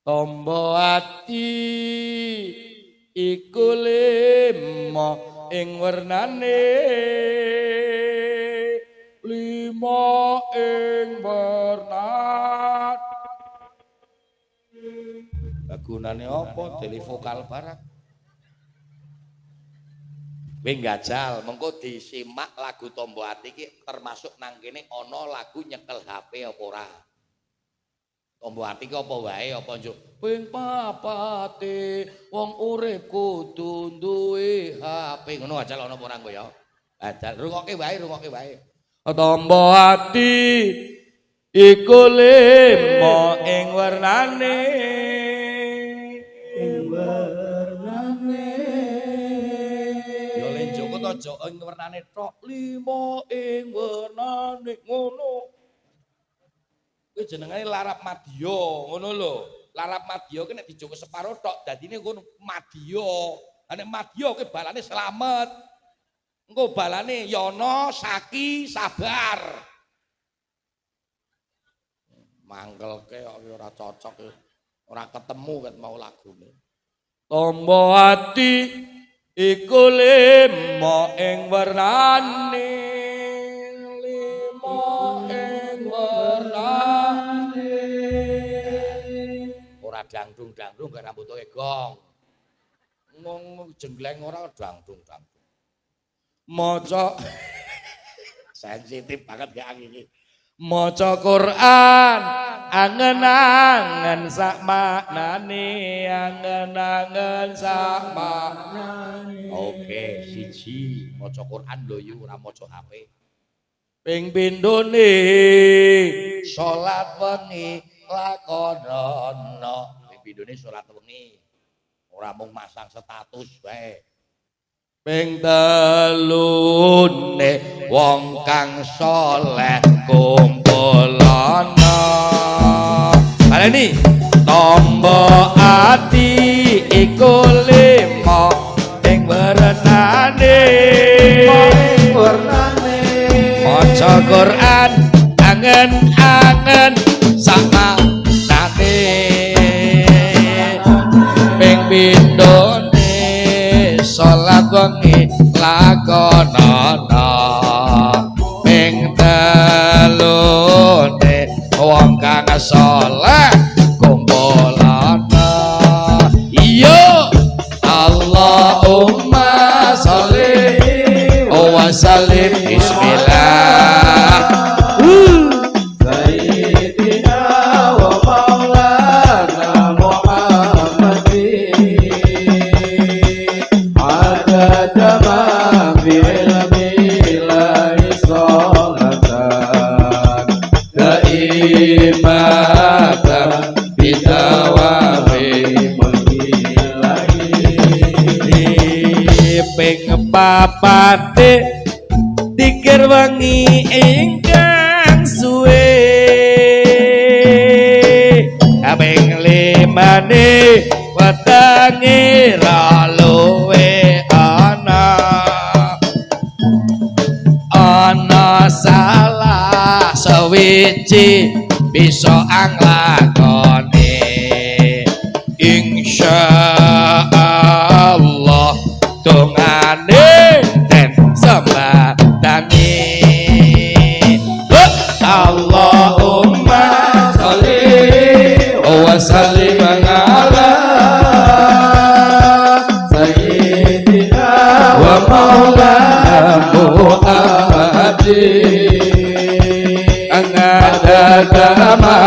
Tombo ati iku lima ing wernane lima ing warna gunane apa televokal barang kowe gajal mengko disimak lagu Tombo Ati iki termasuk nang kene ana lagu nyekel HP apa ora Tombo Ati ki apa wae apa njuk ping papate wong urip kudu duwe HP ngono gajal ana apa ora kowe ya gajal rungokke wae Tombo Ati iku lima ing wernane ya len Joko to aja ing wernane tok lima ing wernane ngono kuwi jenenge larap madya ngono lho larap madya ki nek dijoko separo tok dadine ngono madya nek madya ki balane slamet engko balane yana saki sabar mangkelke kok ora cocok ora ketemu ket mau lagune Tombo Ati iku lima ing wernane ora dangdung-dangdung gak rambuté gong ngomong jenggleng ora dangdung-dangdung maca sensitif banget gak iki maca Quran angen-angen sak maknane angen-angen sak maknane oke siji maca Quran lho yu ora maca HP ping pindhone salat wengi lakonono ping pindhone salat wengi ora mung masang status wae ping telune wong kang saleh kumpulana baleni Tombo Ati iku lima ing wernane maca Quran angen-angen sama nane ping pindhone salat wengi lakonono ping telune wong kang saleh kumpulana iya Allahumma sholli wa sallim bismillah sayyidina wa maulana Muhammadin adada ma fi ilmillahi sholatan daimatan bidawami mulkilahi ping papate dikir wengi ingkang suwe kaping limane wetenge ra luwe ana salah sewiji bisa anglakone insyaallah dongane den sembadangi Allahumma sholli wa sallim ala sayyidina wa maulana Muhammadin angadada ma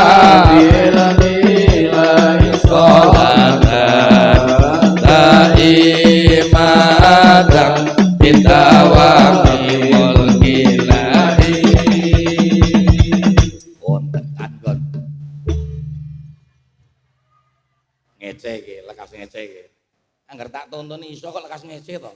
bilahi sholatan daimatan bidawami mulkilahi wonten kan ngece iki lekas ngece iki angger tak tuntuni iso kok lekas ngece to